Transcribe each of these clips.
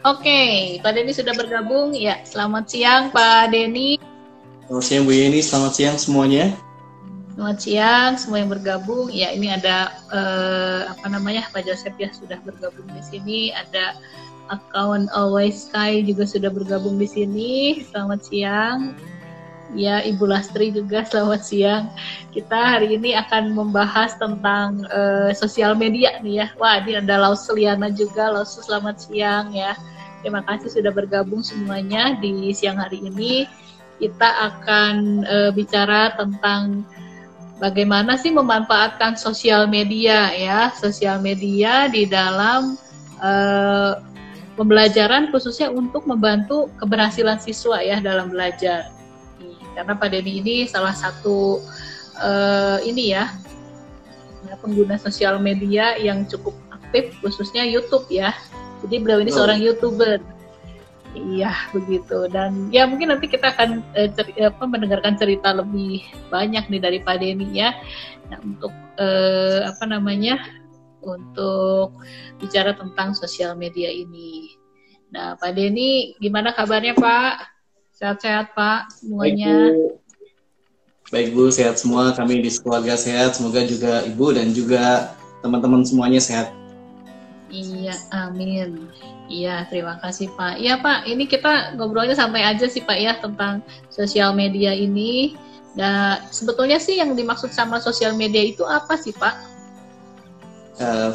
Oke, Pak Denny sudah bergabung. Ya, selamat siang Pak Denny. Selamat siang Bu Yeni, selamat siang semuanya. Selamat siang semua yang bergabung. Ya, ini ada Pak Joseph ya sudah bergabung di sini. Ada akun Always Sky juga sudah bergabung di sini. Selamat siang. Ya, Ibu Lastri juga selamat siang. Kita hari ini akan membahas tentang sosial media nih ya. Wah, ini ada Laus Liana juga. Laus, selamat siang ya. Terima kasih sudah bergabung semuanya di siang hari ini. Kita akan bicara tentang bagaimana sih memanfaatkan sosial media ya. Sosial media di dalam pembelajaran khususnya untuk membantu keberhasilan siswa ya dalam belajar. Karena Pak Denny ini salah satu pengguna sosial media yang cukup aktif khususnya YouTube ya. Jadi beliau ini seorang YouTuber. Iya begitu. Dan ya mungkin nanti kita akan mendengarkan cerita lebih banyak nih dari Pak Denny ya. Nah, untuk untuk bicara tentang sosial media ini. Nah, Pak Denny gimana kabarnya Pak? Sehat-sehat Pak semuanya. Baik Bu, sehat semua. Kami di keluarga sehat. Semoga juga Ibu dan juga teman-teman semuanya sehat. Iya, amin. Iya, terima kasih Pak. Iya Pak, ini kita ngobrolnya santai aja sih Pak ya tentang sosial media ini. Nah, sebetulnya sih yang dimaksud sama sosial media itu apa sih Pak?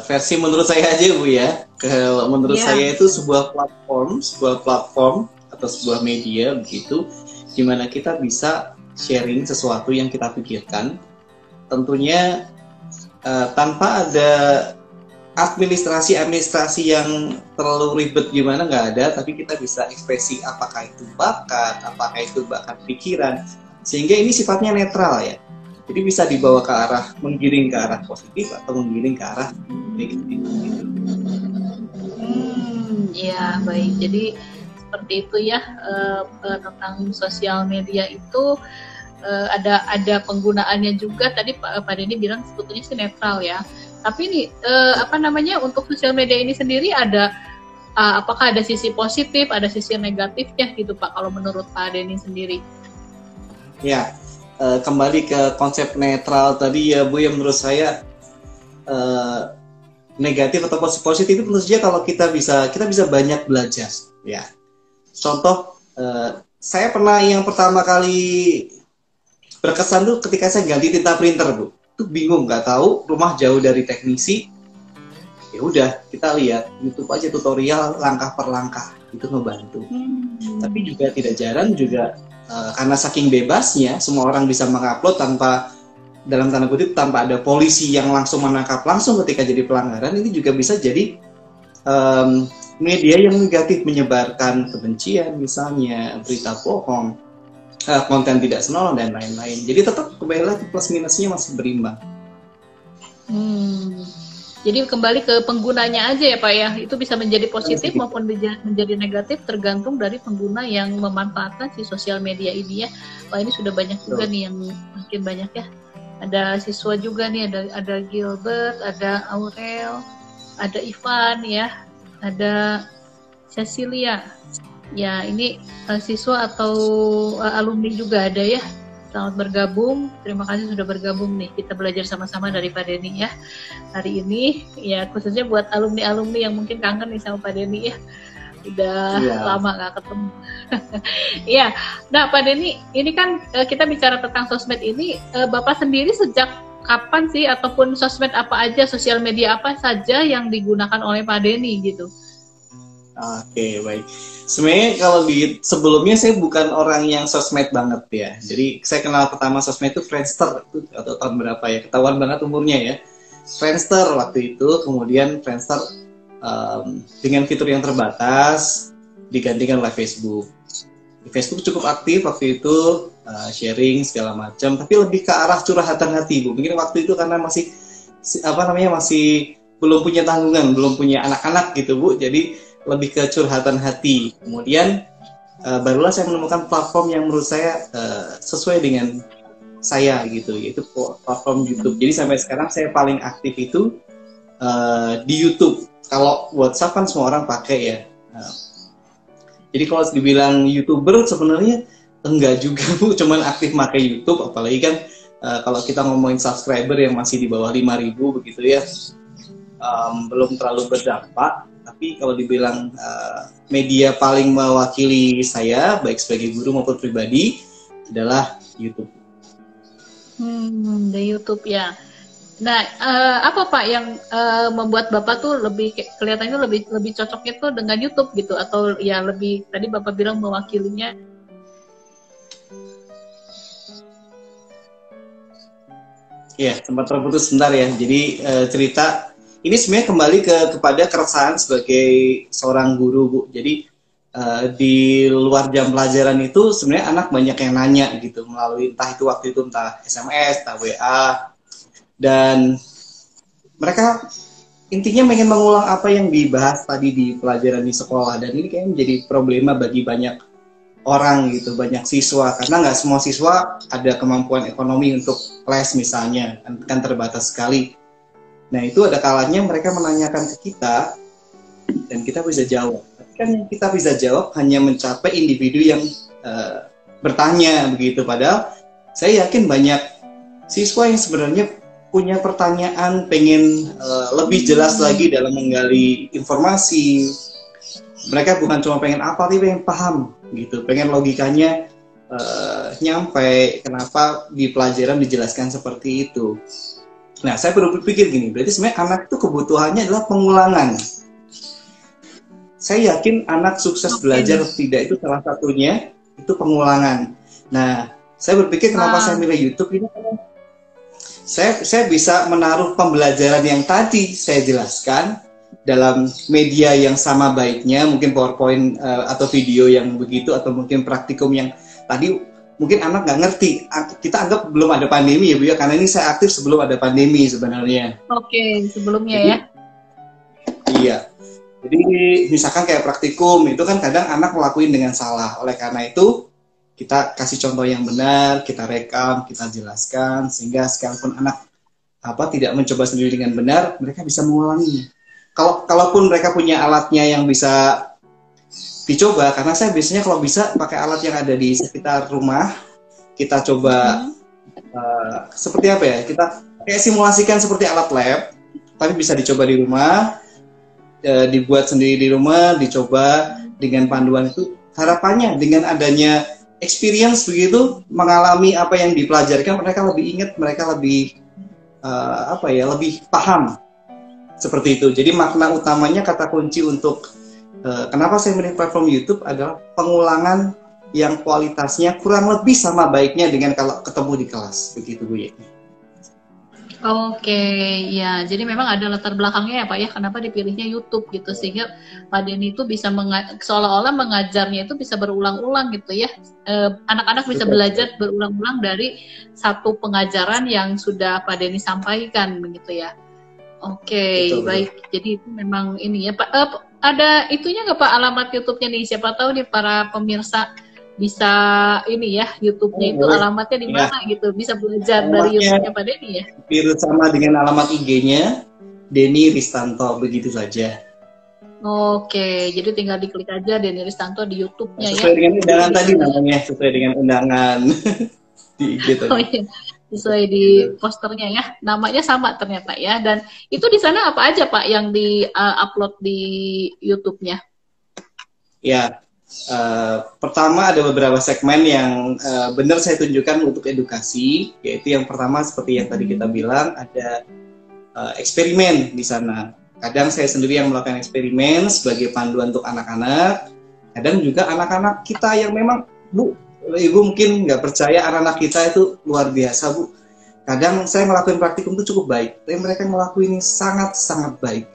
Versi menurut saya aja Bu ya. Kalau menurut saya itu sebuah platform atau sebuah media begitu, di mana kita bisa sharing sesuatu yang kita pikirkan, tentunya tanpa ada administrasi yang terlalu ribet gimana, nggak ada, tapi kita bisa ekspresi apakah itu bakat, apakah itu bahkan pikiran, sehingga ini sifatnya netral ya. Jadi bisa dibawa ke arah, menggiring ke arah positif atau menggiring ke arah negatif. Ya baik, jadi seperti itu ya tentang sosial media itu ada penggunaannya juga. Tadi Pak Denny bilang sebetulnya sih netral ya. Tapi ini untuk sosial media ini sendiri ada apakah ada sisi positif, ada sisi negatifnya gitu Pak kalau menurut Pak Denny sendiri? Ya, kembali ke konsep netral tadi ya Bu, yang menurut saya negatif atau positif itu tentu saja kalau kita bisa banyak belajar ya. Contoh, saya pernah yang pertama kali berkesan tuh ketika saya ganti tinta printer Bu. Tuh bingung, nggak tahu, rumah jauh dari teknisi. Ya udah, kita lihat YouTube aja tutorial langkah per langkah, itu ngebantu. Tapi juga tidak jarang juga karena saking bebasnya semua orang bisa mengupload tanpa, dalam tanda kutip, tanpa ada polisi yang langsung menangkap langsung ketika jadi pelanggaran. Ini juga bisa jadi media yang negatif, menyebarkan kebencian misalnya, berita bohong, konten tidak senonoh dan lain-lain. Jadi tetap kembali lagi plus minusnya masih berimbang. Jadi kembali ke penggunanya aja ya Pak ya, itu bisa menjadi positif maupun menjadi negatif tergantung dari pengguna yang memanfaatkan si sosial media ini ya. Wah ini sudah banyak juga nih yang makin banyak ya. Ada siswa juga nih, ada Gilbert, ada Aurel, ada Ivan ya, ada Cecilia. Ya ini siswa atau alumni juga ada ya. Selamat bergabung, terima kasih sudah bergabung nih. Kita belajar sama-sama dari Pak Denny ya hari ini ya, khususnya buat alumni-alumni yang mungkin kangen nih sama Pak Denny ya. Udah lama nggak ketemu. Iya, nah Pak Denny, ini kan kita bicara tentang sosmed ini, Bapak sendiri sejak kapan sih, ataupun sosmed apa aja, sosial media apa saja yang digunakan oleh Pak Denny gitu? Oke, baik. Sebenarnya kalau sebelumnya saya bukan orang yang sosmed banget ya. Jadi saya kenal pertama sosmed itu Friendster, itu atau tahun berapa ya? Ketahuan banget umurnya ya. Friendster waktu itu, kemudian Friendster dengan fitur yang terbatas digantikan oleh Facebook. Facebook cukup aktif waktu itu, sharing segala macam, tapi lebih ke arah curhatan hati Bu. Mungkin waktu itu karena masih belum punya tanggungan, belum punya anak-anak gitu Bu. Jadi lebih ke curhatan hati. Kemudian barulah saya menemukan platform yang menurut saya sesuai dengan saya gitu, yaitu platform YouTube. Jadi sampai sekarang saya paling aktif itu di YouTube. Kalau WhatsApp kan semua orang pakai ya. Jadi kalau dibilang YouTuber sebenarnya enggak juga Bu, cuman aktif pakai YouTube, apalagi kan kalau kita ngomongin subscriber yang masih di bawah 5.000 begitu ya, belum terlalu berdampak. Tapi kalau dibilang media paling mewakili saya, baik sebagai guru maupun pribadi, adalah YouTube. Di YouTube ya. Nah, apa Pak yang membuat Bapak tuh lebih kelihatannya lebih cocoknya tuh dengan YouTube gitu, atau ya lebih tadi Bapak bilang mewakilinya? Ya, sempat terputus sebentar ya. Jadi cerita ini sebenarnya kembali kepada keresahan sebagai seorang guru, Bu. Jadi di luar jam pelajaran itu sebenarnya anak banyak yang nanya gitu melalui entah itu waktu itu entah SMS, entah WA, dan mereka intinya pengen mengulang apa yang dibahas tadi di pelajaran di sekolah, dan ini kayaknya menjadi problema bagi banyak orang gitu, banyak siswa, karena nggak semua siswa ada kemampuan ekonomi untuk les misalnya, kan terbatas sekali. Nah itu ada kalanya mereka menanyakan ke kita dan kita bisa jawab. Tapi kan yang kita bisa jawab hanya mencapai individu yang bertanya begitu. Padahal saya yakin banyak siswa yang sebenarnya punya pertanyaan, pengen lebih jelas lagi dalam menggali informasi. Mereka bukan cuma pengen apa, tapi pengen paham gitu, pengen logikanya nyampe, kenapa di pelajaran dijelaskan seperti itu. Nah, saya perlu berpikir gini, berarti sebenarnya anak itu kebutuhannya adalah pengulangan. Saya yakin anak sukses belajar tidak itu salah satunya, itu pengulangan. Nah, saya berpikir kenapa saya milih YouTube ini, saya bisa menaruh pembelajaran yang tadi saya jelaskan dalam media yang sama baiknya, mungkin PowerPoint atau video yang begitu, atau mungkin praktikum yang tadi mungkin anak nggak ngerti. Kita anggap belum ada pandemi ya Bu ya, karena ini saya aktif sebelum ada pandemi sebenarnya. Oke, sebelumnya jadi, ya. Iya. Jadi misalkan kayak praktikum itu kan kadang anak ngelakuin dengan salah. Oleh karena itu kita kasih contoh yang benar, kita rekam, kita jelaskan sehingga sekalipun anak tidak mencoba sendiri dengan benar, mereka bisa mengulangi. Kalaupun mereka punya alatnya yang bisa dicoba, karena saya biasanya kalau bisa pakai alat yang ada di sekitar rumah, kita coba seperti apa ya, kita kayak simulasikan seperti alat lab, tapi bisa dicoba di rumah, dibuat sendiri di rumah, dicoba dengan panduan itu. Harapannya dengan adanya experience begitu, mengalami apa yang dipelajarkan, mereka lebih ingat, mereka lebih lebih paham. Seperti itu. Jadi makna utamanya, kata kunci untuk kenapa saya milih platform YouTube adalah pengulangan yang kualitasnya kurang lebih sama baiknya dengan kalau ketemu di kelas. Begitu Bu ya. Oke, ya. Jadi memang ada latar belakangnya ya Pak ya, kenapa dipilihnya YouTube gitu, sehingga Pak Denny itu bisa seolah-olah mengajarnya itu bisa berulang-ulang gitu ya. Anak-anak bisa belajar berulang-ulang dari satu pengajaran yang sudah Pak Denny sampaikan begitu ya. Oke, baik. Jadi itu memang ini ya Pak. Ada itunya nggak Pak alamat YouTube-nya nih? Siapa tahu nih para pemirsa bisa ini ya, YouTube-nya itu alamatnya di mana gitu, bisa belajar alamatnya dari YouTube-nya Pak Denny ya. Hampir sama dengan alamat IG-nya, Denny Ristanto, begitu saja. Oke, jadi tinggal diklik aja Denny Ristanto di YouTube-nya ya. Sesuai dengan undangan tadi namanya, sesuai dengan undangan di IG tadi. Oh iya, sesuai di posternya ya. Namanya sama ternyata ya. Dan itu di sana apa aja Pak yang di-upload di YouTube-nya? Ya. Pertama ada beberapa segmen yang benar saya tunjukkan untuk edukasi, yaitu yang pertama seperti yang tadi kita bilang, ada eksperimen di sana. Kadang saya sendiri yang melakukan eksperimen sebagai panduan untuk anak-anak. Kadang juga anak-anak kita yang memang Ibu mungkin nggak percaya, anak-anak kita itu luar biasa Bu. Kadang saya ngelakuin praktikum itu cukup baik, tapi mereka ngelakuin ini sangat-sangat baik.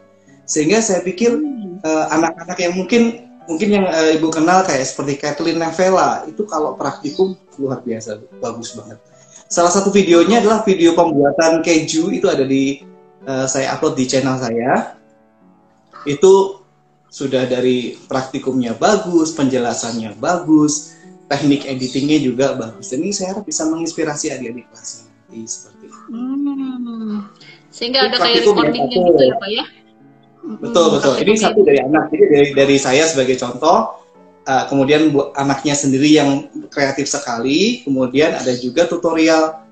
Sehingga saya pikir anak-anak yang mungkin yang Ibu kenal kayak seperti Kathleen Nevela, itu kalau praktikum luar biasa, bagus banget. Salah satu videonya adalah video pembuatan keju, itu ada di saya upload di channel saya. Itu sudah dari praktikumnya bagus, penjelasannya bagus, teknik editingnya juga bagus. Dan ini saya harap bisa menginspirasi adik-adik kelasnya seperti itu. Sehingga ada kayak recordingnya gitu ya Pak ya? Betul. Ini satu dari anak. Jadi dari saya sebagai contoh, kemudian anaknya sendiri yang kreatif sekali, kemudian ada juga tutorial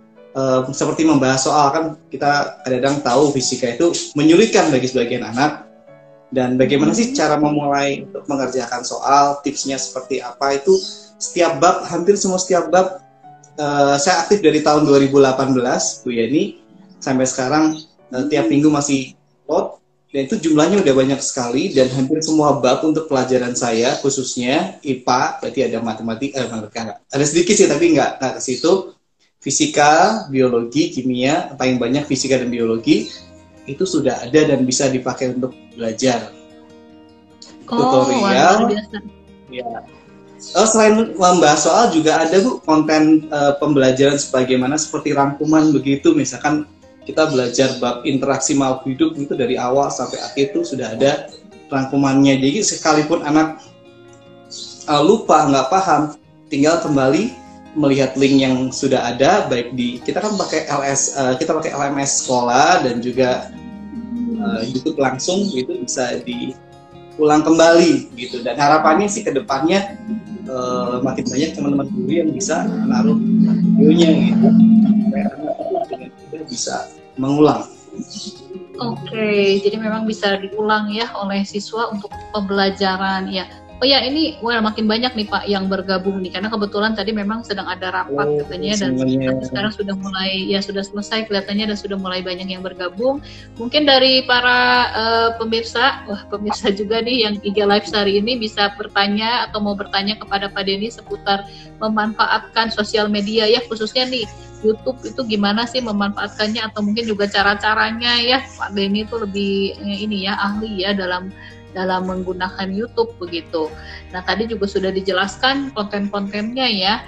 seperti membahas soal, kan kita kadang-kadang tahu fisika itu menyulitkan bagi sebagian anak, dan bagaimana sih cara memulai untuk mengerjakan soal, tipsnya seperti apa, itu setiap bab, hampir semua setiap bab. Saya aktif dari tahun 2018, Bu Yeni, sampai sekarang tiap minggu masih upload, dan itu jumlahnya udah banyak sekali, dan hampir semua bab untuk pelajaran saya, khususnya IPA, berarti ada matematika, ada sedikit sih tapi nggak ke situ, fisika, biologi, kimia, paling banyak fisika dan biologi, itu sudah ada dan bisa dipakai untuk belajar. Tutorial, ya. Selain membahas soal juga ada Bu konten pembelajaran sebagaimana seperti rangkuman begitu, misalkan kita belajar bab interaksi makhluk hidup itu dari awal sampai akhir itu sudah ada rangkumannya, jadi sekalipun anak lupa, nggak paham, tinggal kembali melihat link yang sudah ada, baik di kita kan pakai LMS sekolah dan juga YouTube langsung, itu bisa diulang kembali gitu, dan harapannya sih ke depannya makin banyak teman-teman guru yang bisa menaruh videonya gitu, supaya anak itu bisa mengulang. Oke, jadi memang bisa diulang ya oleh siswa untuk pembelajaran ya. Oh ya, ini makin banyak nih Pak yang bergabung nih, karena kebetulan tadi memang sedang ada rapat katanya, dan sekarang sudah mulai, ya sudah selesai kelihatannya, dan sudah mulai banyak yang bergabung. Mungkin dari para pemirsa juga nih yang IG Live hari ini bisa bertanya atau mau bertanya kepada Pak Denny seputar memanfaatkan sosial media ya, khususnya nih YouTube itu gimana sih memanfaatkannya, atau mungkin juga cara-caranya ya. Pak Denny itu lebih ini ya, ahli ya dalam menggunakan YouTube begitu. Nah, tadi juga sudah dijelaskan konten-kontennya ya.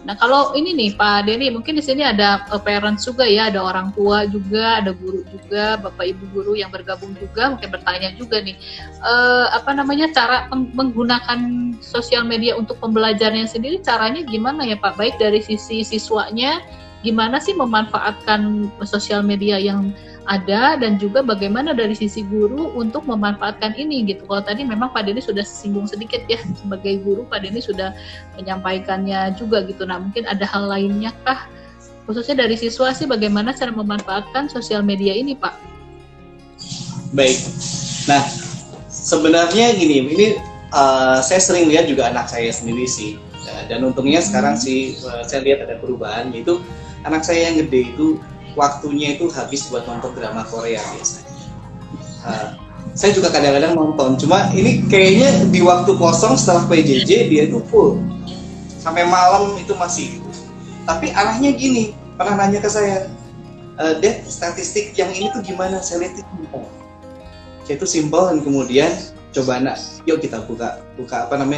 Nah, kalau ini nih Pak Denny, mungkin di sini ada parents juga ya, ada orang tua juga, ada guru juga, Bapak Ibu guru yang bergabung juga, mungkin bertanya juga nih, cara menggunakan sosial media untuk pembelajarannya sendiri, caranya gimana ya Pak? Baik dari sisi siswanya, gimana sih memanfaatkan sosial media yang ada, dan juga bagaimana dari sisi guru untuk memanfaatkan ini gitu. Kalau tadi memang Pak Denny sudah singgung sedikit ya, sebagai guru Pak Denny sudah menyampaikannya juga gitu. Nah, mungkin ada hal lainnya kah, khususnya dari siswa sih, bagaimana cara memanfaatkan sosial media ini Pak? Baik, nah sebenarnya ini saya sering lihat juga anak saya sendiri sih, dan untungnya sekarang sih saya lihat ada perubahan, yaitu anak saya yang gede itu waktunya itu habis buat nonton drama Korea biasanya. Saya juga kadang-kadang nonton, cuma ini kayaknya di waktu kosong setelah PJJ dia itu full sampai malam itu masih. Tapi anaknya gini, pernah nanya ke saya, Dad, statistik yang ini tuh gimana? Saya lihat itu simple. Saya itu simple, dan kemudian coba yuk kita buka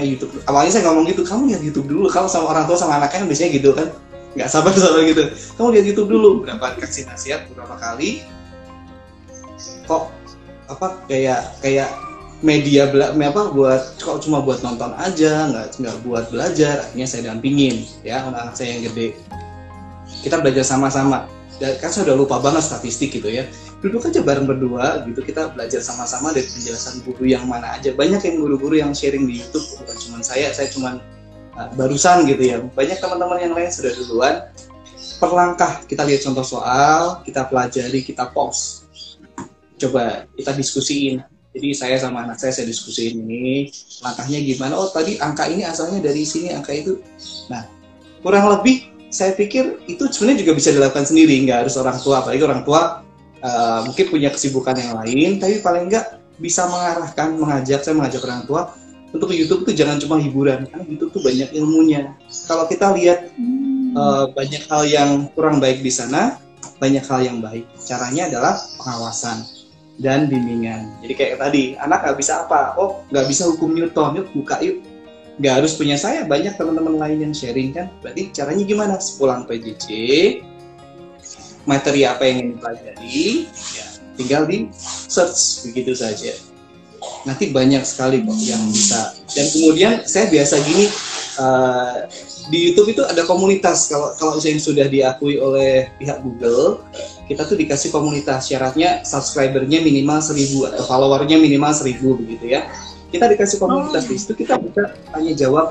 YouTube. Awalnya saya ngomong gitu, kamu lihat YouTube dulu. Kalau sama orang tua sama anaknya kan biasanya gitu kan, nggak sabar gitu. Kamu lihat YouTube dulu, kasih nasihat beberapa kali. Kok kayak media buat kok cuma buat nonton aja, nggak buat belajar. Akhirnya saya dampingin ya anak saya yang gede. Kita belajar sama-sama. Dan kan saya udah lupa banget statistik gitu ya. Duduk aja bareng berdua gitu, kita belajar sama-sama dari penjelasan guru yang mana aja. Banyak yang guru-guru yang sharing di YouTube, bukan cuma saya cuma barusan gitu ya. Banyak teman-teman yang lain sudah duluan. Perlangkah kita lihat contoh soal, kita pelajari, kita pause. Coba kita diskusiin. Jadi saya sama anak saya diskusiin ini, langkahnya gimana. Oh tadi angka ini asalnya dari sini, angka itu. Nah, kurang lebih saya pikir itu sebenarnya juga bisa dilakukan sendiri, nggak harus orang tua. Apalagi orang tua mungkin punya kesibukan yang lain, tapi paling nggak bisa saya mengajak orang tua untuk YouTube itu jangan cuma hiburan, karena YouTube tuh banyak ilmunya. Kalau kita lihat banyak hal yang kurang baik di sana, banyak hal yang baik. Caranya adalah pengawasan dan bimbingan. Jadi kayak tadi, anak nggak bisa apa? Oh, nggak bisa hukum Newton, yuk buka yuk. Nggak harus punya saya, banyak teman-teman lain yang sharing kan. Berarti caranya gimana? Sepulang PJJ, materi apa yang ingin dipelajari, ya, tinggal di search begitu saja. Nanti banyak sekali kok yang bisa. Dan kemudian saya biasa gini, di YouTube itu ada komunitas. Kalau yang sudah diakui oleh pihak Google, kita tuh dikasih komunitas. Syaratnya subscribernya minimal 1000 atau followernya minimal 1000 begitu ya. Kita dikasih komunitas di situ, kita bisa tanya jawab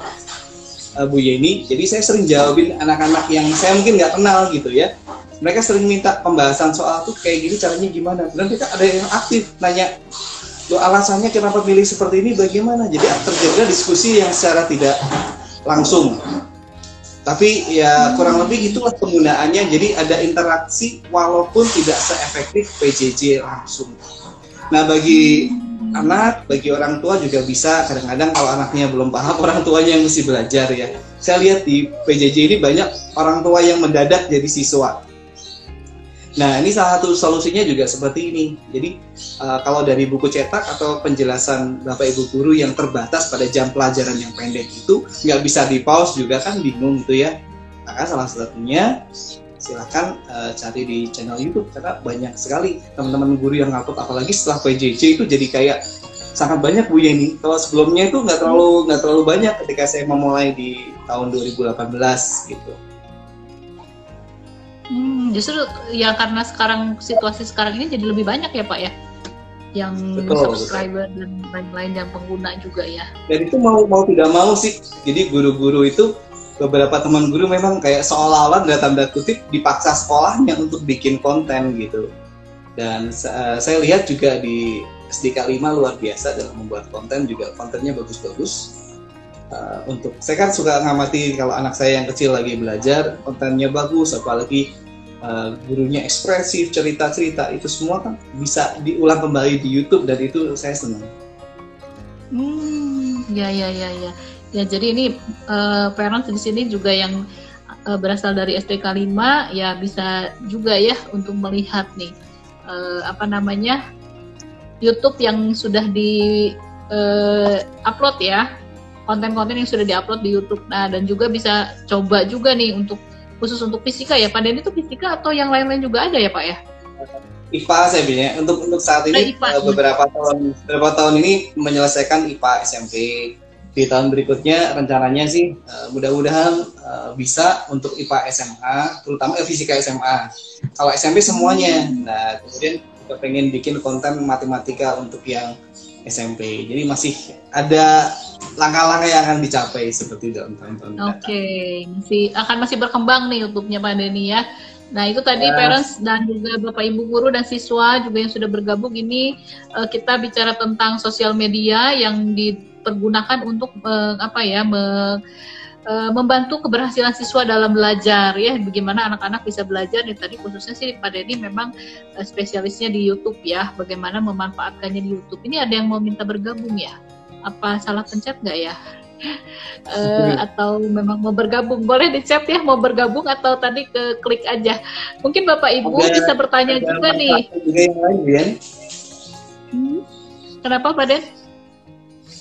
Bu Yeni. Jadi saya sering jawabin anak-anak yang saya mungkin nggak kenal gitu ya. Mereka sering minta pembahasan soal tuh kayak gini caranya gimana. Dan kita ada yang aktif nanya, loh alasannya kenapa pilih seperti ini bagaimana. Jadi terjadi diskusi yang secara tidak langsung. Tapi ya kurang lebih itulah penggunaannya. Jadi ada interaksi walaupun tidak seefektif PJJ langsung. Nah bagi anak, bagi orang tua juga bisa. Kadang-kadang kalau anaknya belum paham, orang tuanya yang mesti belajar ya. Saya lihat di PJJ ini banyak orang tua yang mendadak jadi siswa. Nah ini salah satu solusinya juga seperti ini. Jadi kalau dari buku cetak atau penjelasan Bapak Ibu Guru yang terbatas pada jam pelajaran yang pendek itu nggak bisa di pause juga kan bingung gitu ya. Maka salah satunya silahkan cari di channel YouTube karena banyak sekali teman-teman guru yang ngupload, apalagi setelah PJJ itu jadi kayak sangat banyak Bu Yeni. Kalau sebelumnya itu nggak terlalu banyak ketika saya memulai di tahun 2018 gitu. Justru ya karena sekarang situasi sekarang ini jadi lebih banyak ya Pak ya, yang subscriber dan lain-lain yang pengguna juga ya. Dan itu mau tidak mau sih, jadi guru-guru itu beberapa teman guru memang kayak seolah-olah dalam tanda kutip dipaksa sekolahnya untuk bikin konten gitu. Dan saya lihat juga di SDK 5 luar biasa dalam membuat konten, juga kontennya bagus-bagus. Untuk saya kan suka ngamati kalau anak saya yang kecil lagi belajar, kontennya bagus, apalagi gurunya ekspresif, cerita-cerita, itu semua kan bisa diulang kembali di YouTube dan itu saya senang. Ya jadi ini parents di sini juga yang berasal dari SDK 5 ya bisa juga ya untuk melihat nih YouTube yang sudah di upload ya, konten-konten yang sudah diupload di YouTube. Nah dan juga bisa coba juga nih untuk khusus untuk fisika ya, Pak Den, itu fisika atau yang lain-lain juga ada ya Pak ya? IPA saya bilang untuk saat ini beberapa tahun ini menyelesaikan IPA SMP. Di tahun berikutnya rencananya sih mudah-mudahan bisa untuk IPA SMA, terutama fisika SMA. Kalau SMP semuanya. Nah kemudian kita pengen bikin konten matematika untuk yang SMP. Jadi masih ada langkah-langkah yang akan dicapai seperti dalam tahun-tahun mendatang. Oke, masih berkembang nih YouTube-nya Pak Denny ya. Nah itu tadi parents dan juga Bapak Ibu Guru dan siswa juga yang sudah bergabung ini kita bicara tentang sosial media yang dipergunakan untuk membantu keberhasilan siswa dalam belajar ya, bagaimana anak-anak bisa belajar. Dan tadi khususnya sih Pak Denny memang spesialisnya di YouTube ya, bagaimana memanfaatkannya di YouTube. Ini ada yang mau minta bergabung ya? Apa salah pencet nggak ya? Atau memang mau bergabung? Boleh di chat ya, mau bergabung atau tadi ke klik aja. Mungkin Bapak Ibu bisa bertanya juga nih. Yang lain, ya? Kenapa Pak Den?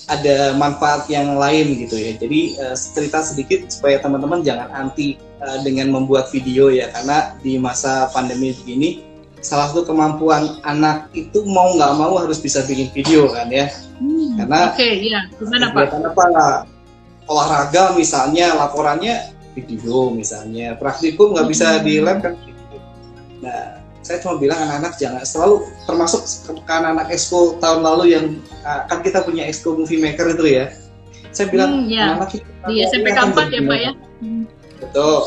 Ada manfaat yang lain gitu ya. Jadi cerita sedikit supaya teman-teman jangan anti dengan membuat video ya, karena di masa pandemi begini salah satu kemampuan anak itu mau nggak mau harus bisa bikin video kan ya. Karena gimana Pak? Karena olahraga misalnya laporannya video misalnya, praktikum nggak bisa di lab kan. Nah saya cuma bilang anak-anak jangan selalu, termasuk kan anak ekskul tahun lalu yang kan kita punya ekskul movie maker itu ya. Saya bilang anak-anak itu di SMP keempat ya Pak ya. Betul.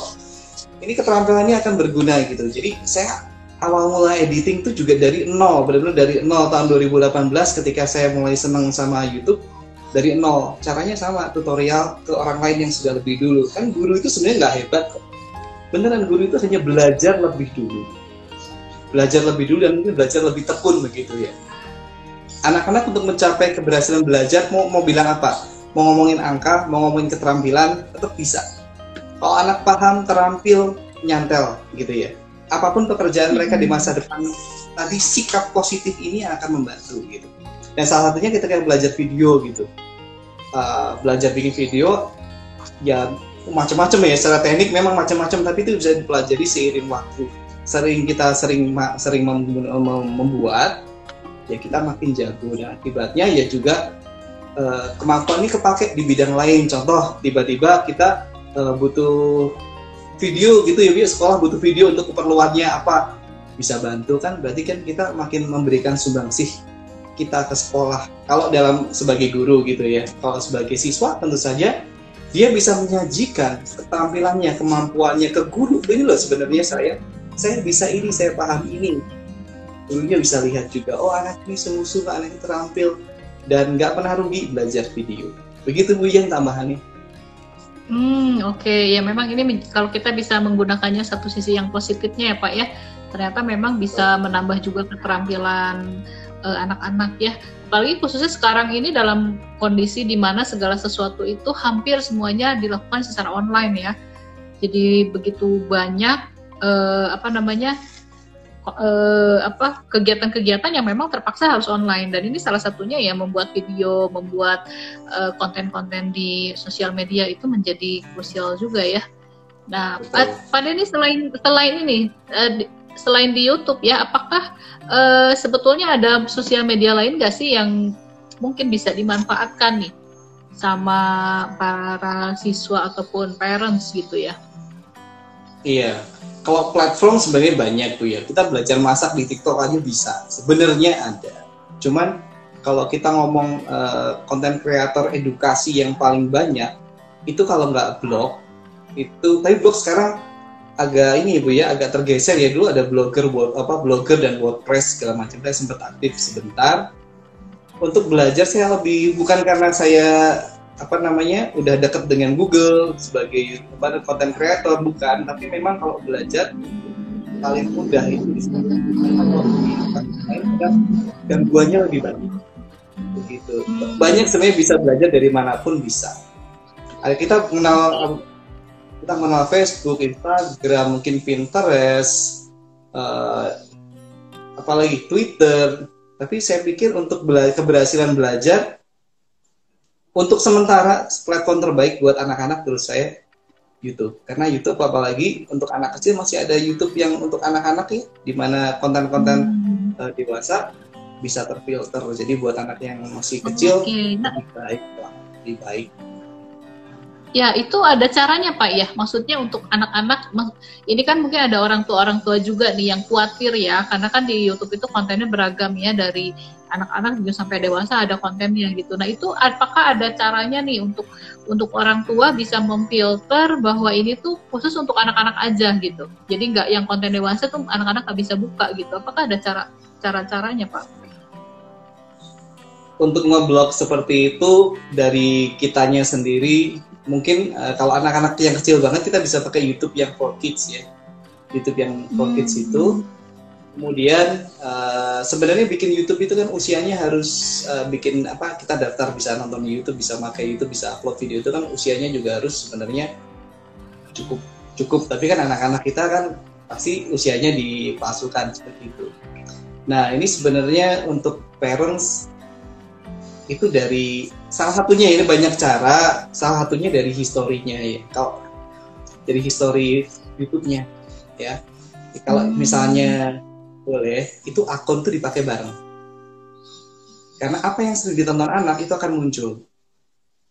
Ini keterampilannya akan berguna gitu. Jadi saya awal mulai editing itu juga dari nol, benar-benar dari nol tahun 2018 ketika saya mulai senang sama YouTube, dari nol. Caranya sama, tutorial ke orang lain yang sudah lebih dulu. Kan guru itu sebenarnya nggak hebat. Beneran guru itu hanya belajar lebih dulu. Belajar lebih dulu dan mungkin belajar lebih tekun begitu ya. Anak-anak untuk mencapai keberhasilan belajar mau bilang apa? Mau ngomongin angka, mau ngomongin keterampilan, tetap bisa. Kalau anak paham, terampil, nyantel gitu ya. Apapun pekerjaan mereka di masa depan, tadi sikap positif ini akan membantu gitu. Dan salah satunya kita kayak belajar video gitu. Belajar bikin video ya macam-macam ya, secara teknik memang macam-macam, tapi itu bisa dipelajari seiring waktu. Kita sering membuat, ya kita makin jago. Dan akibatnya ya juga kemampuan ini kepake di bidang lain. Contoh, tiba-tiba kita butuh video gitu ya, sekolah butuh video untuk keperluannya apa, bisa bantu kan, berarti kan kita makin memberikan sumbangsih kita ke sekolah, kalau dalam sebagai guru gitu ya, kalau sebagai siswa tentu saja dia bisa menyajikan keterampilannya, kemampuannya ke guru. Ini loh sebenarnya saya bisa ini, saya paham ini. Gurunya bisa lihat juga, oh anak ini sungguh-sungguh, anak ini terampil dan nggak pernah rugi belajar video. Begitu Bu Yen tambahannya. Oke. Ya memang ini kalau kita bisa menggunakannya satu sisi yang positifnya ya Pak ya, ternyata memang bisa menambah juga keterampilan anak-anak ya. Apalagi khususnya sekarang ini dalam kondisi di mana segala sesuatu itu hampir semuanya dilakukan secara online ya. Jadi begitu banyak kegiatan-kegiatan yang memang terpaksa harus online, dan ini salah satunya ya membuat video, membuat konten-konten di sosial media itu menjadi krusial juga ya. Nah, Pak Denny selain ini selain di YouTube ya, apakah sebetulnya ada sosial media lain nggak sih yang mungkin bisa dimanfaatkan nih sama para siswa ataupun parents gitu ya? Iya, kalau platform sebenarnya banyak tuh ya. Kita belajar masak di TikTok aja bisa. Sebenarnya ada. Cuman kalau kita ngomong konten kreator edukasi yang paling banyak itu kalau nggak blog itu, tapi blog sekarang agak ini Bu ya, agak tergeser ya. Dulu ada blogger dan WordPress segala macam. Saya sempat aktif sebentar. Untuk belajar saya lebih, bukan karena saya udah dekat dengan Google sebagai konten kreator, bukan, tapi memang kalau belajar paling mudah itu di sana. Gangguannya lebih banyak. Begitu. Banyak sebenarnya bisa belajar dari manapun bisa. Kita mengenal Facebook, Instagram, mungkin Pinterest, apalagi Twitter. Tapi saya pikir untuk keberhasilan belajar, untuk sementara platform terbaik buat anak-anak menurut saya YouTube. Karena YouTube apalagi untuk anak kecil masih ada YouTube yang untuk anak-anak ya, di mana konten-konten dewasa bisa terfilter. Jadi buat anak yang masih kecil lebih baik. Ya, itu ada caranya Pak ya. Maksudnya untuk anak-anak, ini kan mungkin ada orang tua juga nih yang khawatir ya, karena kan di YouTube itu kontennya beragam ya, dari anak-anak juga sampai dewasa ada kontennya gitu. Nah, itu apakah ada caranya nih untuk orang tua bisa memfilter bahwa ini tuh khusus untuk anak-anak aja gitu. Jadi nggak yang konten dewasa tuh anak-anak nggak bisa buka gitu. Apakah ada cara-caranya Pak? Untuk ngeblok seperti itu dari kitanya sendiri, mungkin kalau anak-anak yang kecil banget kita bisa pakai YouTube yang for kids ya. YouTube yang for kids itu. Kemudian sebenarnya bikin YouTube itu kan usianya harus kita daftar bisa nonton di YouTube, bisa pakai YouTube, bisa upload video, itu kan usianya juga harus sebenarnya cukup. Tapi kan anak-anak kita kan pasti usianya dipalsukan seperti itu. Nah, ini sebenarnya untuk parents itu dari salah satunya, ini banyak cara, salah satunya dari historinya ya. Kalau dari history YouTube-nya ya. Kalau misalnya boleh, itu akun tuh dipakai bareng. Karena apa yang sering ditonton anak itu akan muncul.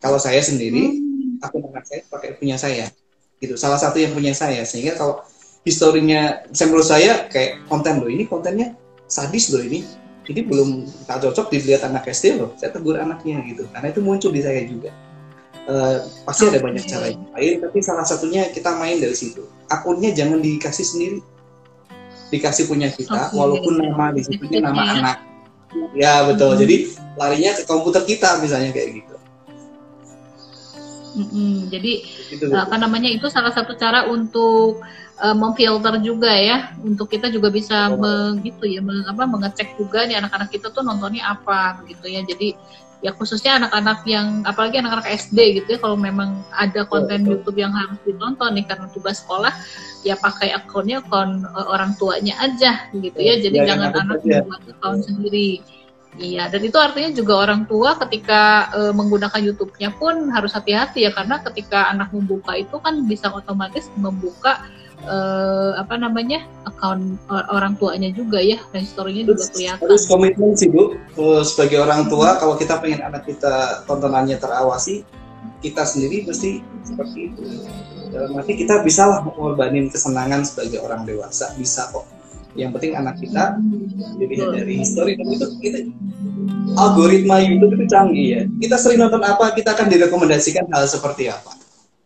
Kalau saya sendiri, akun anak saya pakai punya saya. Gitu, salah satu yang punya saya. Sehingga kalau historinya, menurut saya kayak konten loh, ini kontennya sadis loh ini. Jadi belum tak cocok dilihat anak SD loh. Saya tegur anaknya gitu. Karena itu muncul di saya juga. Pasti ada banyak cara yang lain, tapi salah satunya kita main dari situ. Akunnya jangan dikasih sendiri. Dikasih punya kita, walaupun nama di situ nama anak. Ya betul. Jadi larinya ke komputer kita misalnya kayak gitu. Jadi itu salah satu cara untuk memfilter juga ya, untuk kita juga bisa mengecek juga nih anak-anak kita tuh nontonnya apa begitu ya. Jadi ya khususnya anak-anak yang, apalagi anak-anak SD gitu ya, kalau memang ada konten YouTube yang harus ditonton nih karena tugas sekolah, ya pakai akun orang tuanya aja gitu ya. Jadi jangan anak membuat akun sendiri. Iya, dan itu artinya juga orang tua ketika menggunakan YouTube-nya pun harus hati-hati ya, karena ketika anak membuka itu kan bisa otomatis membuka akun orang tuanya juga ya, dan historinya juga kelihatan. Harus komitmen sih Bu, sebagai orang tua, kalau kita pengen anak kita tontonannya terawasi, kita sendiri mesti seperti itu. Dalam arti kita bisa lah mengorbanin kesenangan sebagai orang dewasa, bisa kok. Yang penting anak kita dilihat dari history. Dan itu algoritma YouTube itu canggih ya. Kita sering nonton apa, kita akan direkomendasikan hal seperti apa.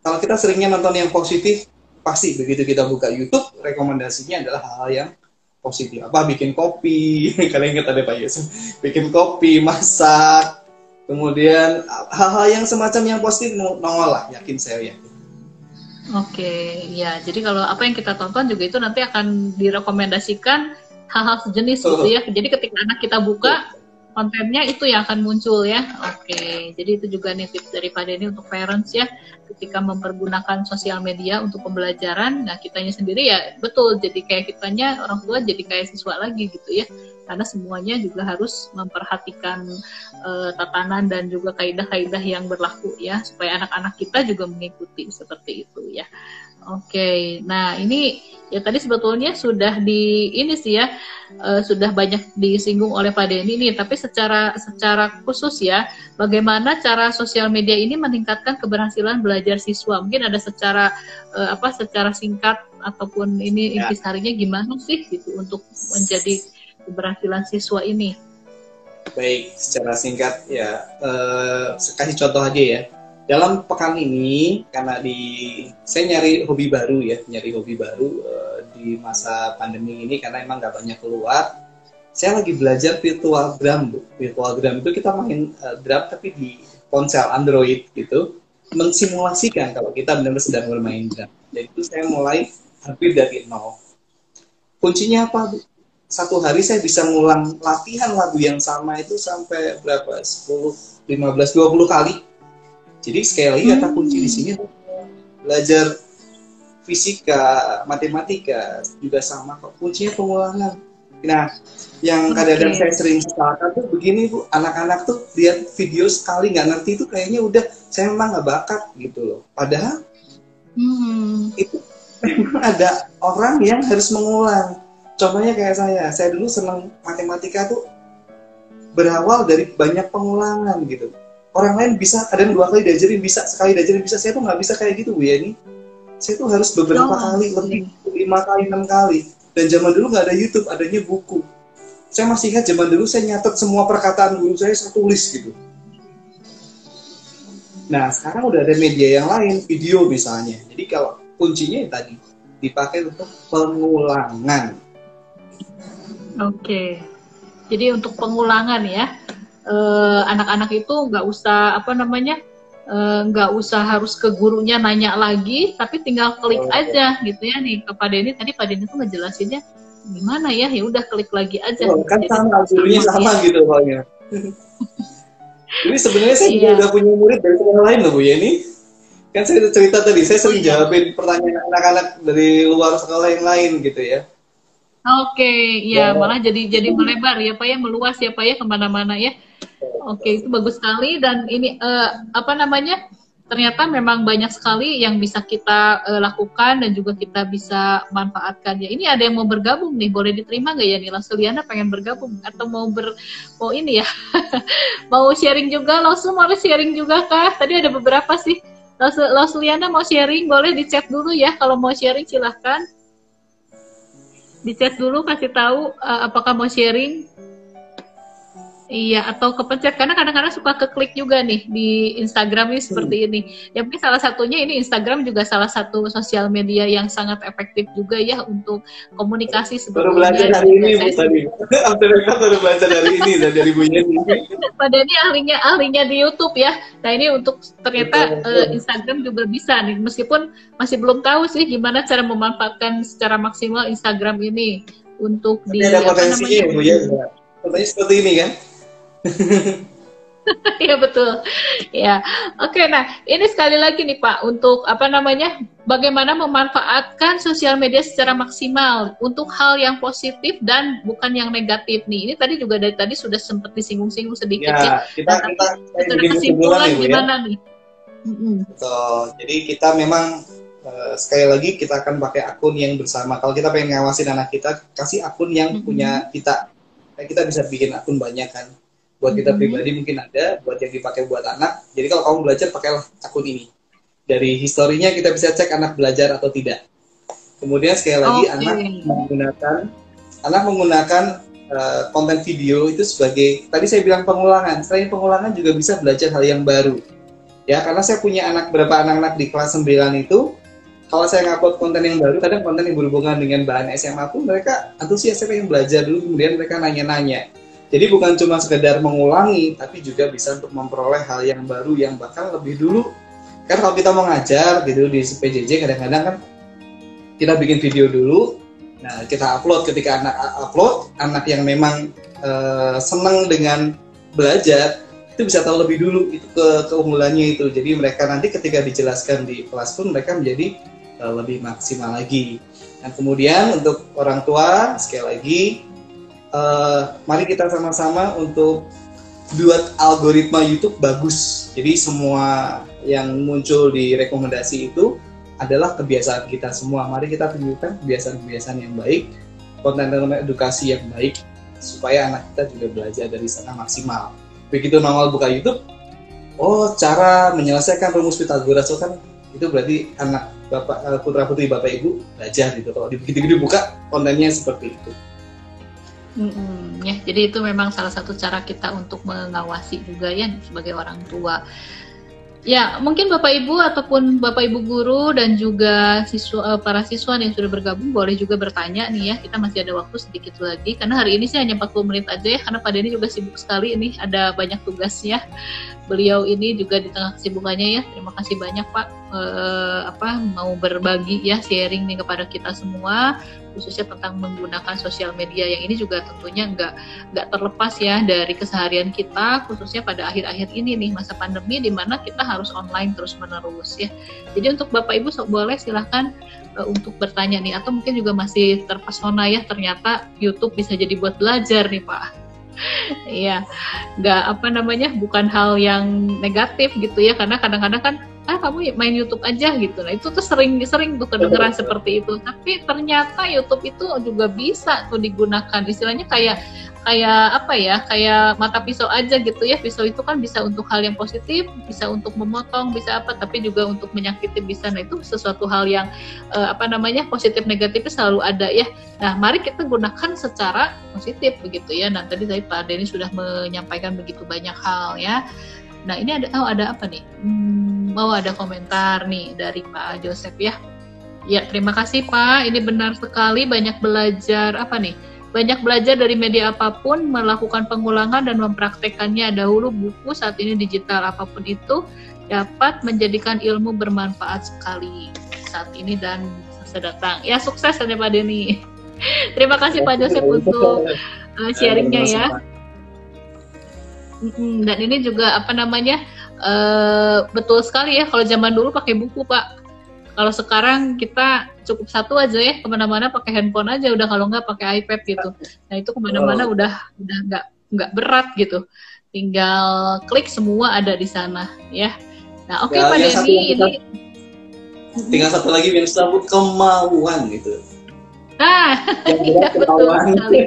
Kalau kita seringnya nonton yang positif, pasti begitu kita buka YouTube, rekomendasinya adalah hal-hal yang positif. Apa, bikin kopi, kalian ingat ada Pak Yusuf, bikin kopi, masak, kemudian hal-hal yang semacam yang positif nongol lah, yakin saya yakin. Oke, ya. Jadi kalau apa yang kita tonton juga itu nanti akan direkomendasikan hal-hal sejenis gitu ya. Jadi ketika anak kita buka kontennya itu yang akan muncul ya. Oke, jadi itu juga nih tips dari Pak Denny untuk parents ya. Ketika mempergunakan sosial media untuk pembelajaran, nah kitanya sendiri ya betul. Jadi kayak kitanya orang tua jadi kayak siswa lagi gitu ya. Karena semuanya juga harus memperhatikan tatanan dan juga kaidah-kaidah yang berlaku ya, supaya anak-anak kita juga mengikuti seperti itu ya. Oke, nah ini ya tadi sebetulnya sudah ini sih ya, sudah banyak disinggung oleh Pak Denny nih, tapi secara khusus ya, bagaimana cara sosial media ini meningkatkan keberhasilan belajar siswa? Mungkin ada secara secara singkat ataupun ini intisarinya gimana sih gitu untuk menjadi keberhasilan siswa ini? Baik, secara singkat ya, kasih contoh aja ya. Dalam pekan ini, karena saya nyari hobi baru di masa pandemi ini, karena emang nggak banyak keluar. Saya lagi belajar virtual drum, Bu. Virtual drum itu kita main drum tapi di ponsel Android gitu, mensimulasikan kalau kita benar-benar sedang bermain drum. Jadi itu saya mulai hampir dari nol. Kuncinya apa, Bu? Satu hari saya bisa ngulang latihan lagu yang sama itu sampai berapa? 10, 15, 20 kali. Jadi sekali lagi kata kunci di sini belajar fisika, matematika juga sama kok. Kuncinya pengulangan. Nah, yang kadang-kadang saya sering sesalkan tuh begini Bu, anak-anak tuh lihat video sekali nggak ngerti itu kayaknya udah saya memang nggak bakat gitu loh. Padahal itu memang ada orang yang harus mengulang. Contohnya kayak saya dulu senang matematika tuh berawal dari banyak pengulangan gitu. Orang lain bisa kadang 2 kali diajarin bisa, sekali diajarin bisa, saya tuh nggak bisa kayak gitu Bu ya ini. Saya tuh harus beberapa kali, lebih 5 kali, 6 kali. Dan zaman dulu nggak ada YouTube, adanya buku. Saya masih ingat zaman dulu saya nyatet semua perkataan guru saya tulis gitu. Nah sekarang udah ada media yang lain, video misalnya. Jadi kalau kuncinya tadi dipakai untuk pengulangan. Oke, jadi untuk pengulangan ya, anak-anak itu nggak usah nggak usah harus ke gurunya nanya lagi, tapi tinggal klik aja gitu ya nih. Ke Pak Denny tadi Pak Denny tuh ngejelasinnya gimana ya, ya udah klik lagi aja. Kan jadi, gurunya sama gitu pokoknya. Ini sebenarnya saya juga udah punya murid dari sekolah lain loh Bu ya ini. Kan saya udah cerita tadi, saya sering jawabin pertanyaan anak-anak dari luar sekolah yang lain gitu ya. Oke, ya malah jadi melebar ya Pak ya, meluas ya Pak ya kemana-mana ya. Oke, itu bagus sekali dan ini ternyata memang banyak sekali yang bisa kita lakukan dan juga kita bisa manfaatkan ya. Ini ada yang mau bergabung nih, boleh diterima nggak ya nih? Lausuliana pengen bergabung atau mau ini ya, mau sharing juga? Lausu mau sharing juga kah? Tadi ada beberapa sih. Lausuliana mau sharing, boleh di chat dulu ya. Kalau mau sharing silahkan. Di chat dulu kasih tahu apakah mau sharing. Iya, atau kepencet, karena kadang-kadang suka keklik juga nih di Instagram ini seperti ini. Ya mungkin salah satunya ini Instagram juga salah satu sosial media yang sangat efektif juga ya untuk komunikasi sebetulnya. Baru belajar hari ini Bu tadi. Baru belajar hari ini dari Bu Yeni. Padahal ini ahlinya di YouTube ya. Nah ini untuk ternyata Instagram juga bisa nih, meskipun masih belum tahu sih gimana cara memanfaatkan secara maksimal Instagram ini untuk tapi ada potensinya ya Bu ya. Contohnya seperti ini kan. Iya betul. Ya. Oke, nah ini sekali lagi nih Pak untuk bagaimana memanfaatkan sosial media secara maksimal untuk hal yang positif dan bukan yang negatif nih. Ini tadi juga dari tadi sudah sempat disinggung-singgung sedikit ya. Kita kesimpulan gimana nih? Betul. Jadi kita memang sekali lagi kita akan pakai akun yang bersama. Kalau kita pengen ngawasin anak kita, kasih akun yang punya kita. Kita bisa bikin akun banyak kan. Buat kita pribadi mungkin ada, buat yang dipakai buat anak. Jadi kalau kamu belajar, pakailah akun ini. Dari historinya kita bisa cek anak belajar atau tidak. Kemudian sekali lagi anak menggunakan anak menggunakan konten video itu sebagai, tadi saya bilang pengulangan, selain pengulangan juga bisa belajar hal yang baru. Ya, karena saya punya beberapa anak-anak di kelas 9 itu, kalau saya ngupload konten yang baru, kadang konten yang berhubungan dengan bahan SMA pun mereka antusias, saya pengen belajar dulu, kemudian mereka nanya-nanya. Jadi bukan cuma sekedar mengulangi, tapi juga bisa untuk memperoleh hal yang baru yang bahkan lebih dulu. Kan kalau kita mau ngajar gitu di PJJ, kadang-kadang kan kita bikin video dulu, nah kita upload. Ketika anak yang memang senang dengan belajar, itu bisa tahu lebih dulu itu keunggulannya itu. Jadi mereka nanti ketika dijelaskan di kelas pun mereka menjadi lebih maksimal lagi. Dan kemudian untuk orang tua, sekali lagi, mari kita sama-sama untuk buat algoritma YouTube bagus. Jadi semua yang muncul di rekomendasi itu adalah kebiasaan kita semua. Mari kita tunjukkan kebiasaan-kebiasaan yang baik, konten-konten edukasi yang baik, supaya anak kita juga belajar dari sana maksimal. Begitu nongol buka YouTube, oh cara menyelesaikan rumus Pythagoras, so kan itu berarti anak bapak, putra putri bapak ibu belajar gitu. Kalau begitu dibuka kontennya seperti itu. Ya, jadi itu memang salah satu cara kita untuk mengawasi juga ya sebagai orang tua. Ya, mungkin Bapak Ibu ataupun Bapak Ibu guru dan juga para siswa yang sudah bergabung boleh juga bertanya nih ya. Kita masih ada waktu sedikit lagi karena hari ini sih hanya 40 menit aja ya, karena Pak Denny juga sibuk sekali ini, ada banyak tugasnya. Beliau ini juga di tengah kesibukannya ya. Terima kasih banyak Pak mau berbagi ya, sharing nih kepada kita semua, khususnya tentang menggunakan sosial media yang ini juga tentunya nggak terlepas ya dari keseharian kita, khususnya pada akhir-akhir ini nih masa pandemi di mana kita harus online terus-menerus ya. Jadi untuk Bapak Ibu boleh silahkan untuk bertanya nih, atau mungkin juga masih terpesona ya, ternyata YouTube bisa jadi buat belajar nih Pak. Iya, bukan hal yang negatif gitu ya, karena kadang-kadang kan kamu main YouTube aja gitu. Nah, itu tuh sering tuh kedengeran seperti itu. Tapi ternyata YouTube itu juga bisa tuh digunakan. Istilahnya kayak mata pisau aja gitu ya. Pisau itu kan bisa untuk hal yang positif, bisa untuk memotong, bisa tapi juga untuk menyakiti bisa. Nah, itu sesuatu hal yang positif negatifnya selalu ada ya. Nah, mari kita gunakan secara positif begitu ya. Nah, tadi Pak Denny sudah menyampaikan begitu banyak hal ya. Nah, ini ada apa nih? Ada komentar nih dari Pak Joseph ya. Ya, terima kasih Pak. Ini benar sekali, banyak belajar banyak belajar dari media apapun, melakukan pengulangan dan mempraktekannya. Dahulu buku, saat ini digital. Apapun itu dapat menjadikan ilmu bermanfaat sekali saat ini dan masa datang. Ya, sukses ya Pak Denny. Terima kasih Pak Joseph untuk sharingnya ya. Dan ini juga betul sekali ya, kalau zaman dulu pakai buku Pak. Kalau sekarang kita cukup satu aja ya, kemana-mana pakai handphone aja udah, kalau nggak pakai iPad gitu. Nah itu kemana-mana udah nggak berat gitu, tinggal klik semua ada di sana ya. Nah oke Pak Denny, ini tinggal satu lagi yang disebut kemauan gitu. Iya betul sekali.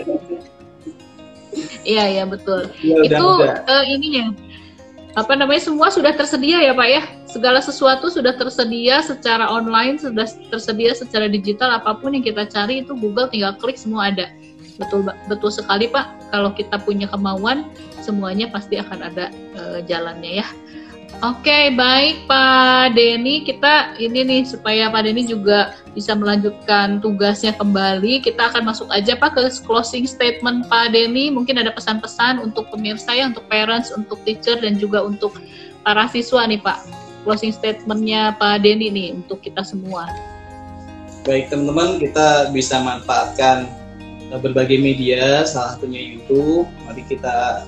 Iya betul. Ya, itu ininya semua sudah tersedia ya Pak ya. Segala sesuatu sudah tersedia secara online, sudah tersedia secara digital. Apapun yang kita cari itu Google tinggal klik semua ada. Betul sekali Pak. Kalau kita punya kemauan, semuanya pasti akan ada jalannya ya. Oke, baik Pak Denny, kita ini nih supaya Pak Denny juga bisa melanjutkan tugasnya kembali, kita akan masuk aja Pak ke closing statement Pak Denny. Mungkin ada pesan-pesan untuk pemirsa ya, untuk parents, untuk teacher, dan juga untuk para siswa nih Pak. Closing statementnya Pak Denny nih untuk kita semua. Baik teman-teman, kita bisa manfaatkan berbagai media, salah satunya YouTube. Mari kita,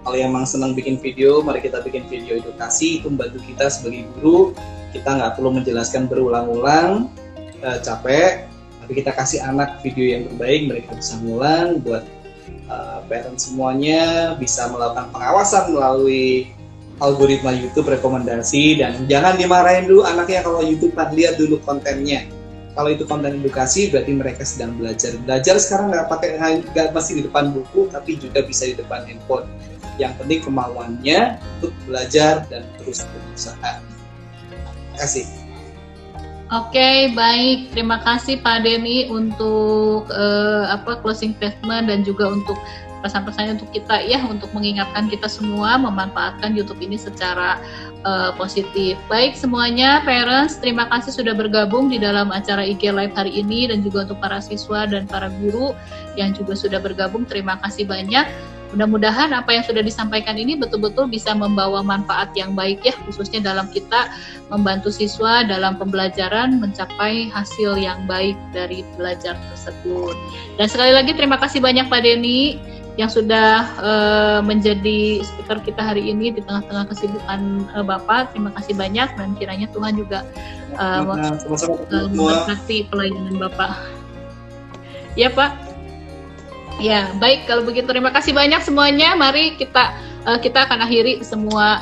kalau yang memang senang bikin video, mari kita bikin video edukasi, itu membantu kita sebagai guru. Kita nggak perlu menjelaskan berulang-ulang, capek, tapi kita kasih anak video yang terbaik, mereka bisa ngulang. Buat parents semuanya bisa melakukan pengawasan melalui algoritma YouTube, rekomendasi, dan jangan dimarahin dulu anaknya kalau YouTube, lihat dulu kontennya. Kalau itu konten edukasi, berarti mereka sedang belajar. Belajar sekarang nggak masih di depan buku, tapi juga bisa di depan handphone. Yang penting kemauannya untuk belajar dan terus berusaha. Terima kasih. Oke, baik. Terima kasih Pak Denny untuk closing statement dan juga untuk pesan-pesannya untuk kita ya, untuk mengingatkan kita semua memanfaatkan YouTube ini secara positif. Baik semuanya, parents, terima kasih sudah bergabung di dalam acara IG Live hari ini, dan juga untuk para siswa dan para guru yang juga sudah bergabung, terima kasih banyak. Mudah-mudahan apa yang sudah disampaikan ini betul-betul bisa membawa manfaat yang baik ya, khususnya dalam kita membantu siswa dalam pembelajaran mencapai hasil yang baik dari belajar tersebut. Dan sekali lagi terima kasih banyak Pak Denny yang sudah menjadi speaker kita hari ini di tengah-tengah kesibukan Bapak. Terima kasih banyak, dan kiranya Tuhan juga memberkati pelayanan Bapak. Ya Pak. Ya, baik, kalau begitu terima kasih banyak semuanya. Mari kita akan akhiri semua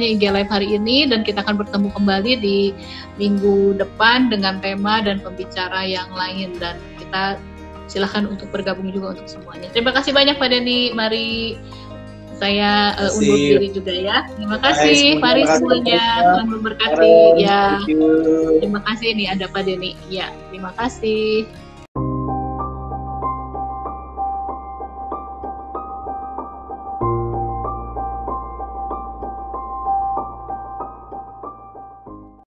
IG Live hari ini, dan kita akan bertemu kembali di minggu depan dengan tema dan pembicara yang lain, dan kita silakan untuk bergabung juga untuk semuanya. Terima kasih banyak Pak Denny. Mari saya undur diri juga ya. Terima kasih. Mari semuanya, Tuhan memberkati ya. Terima kasih, nih ada Pak Denny. Ya, terima kasih.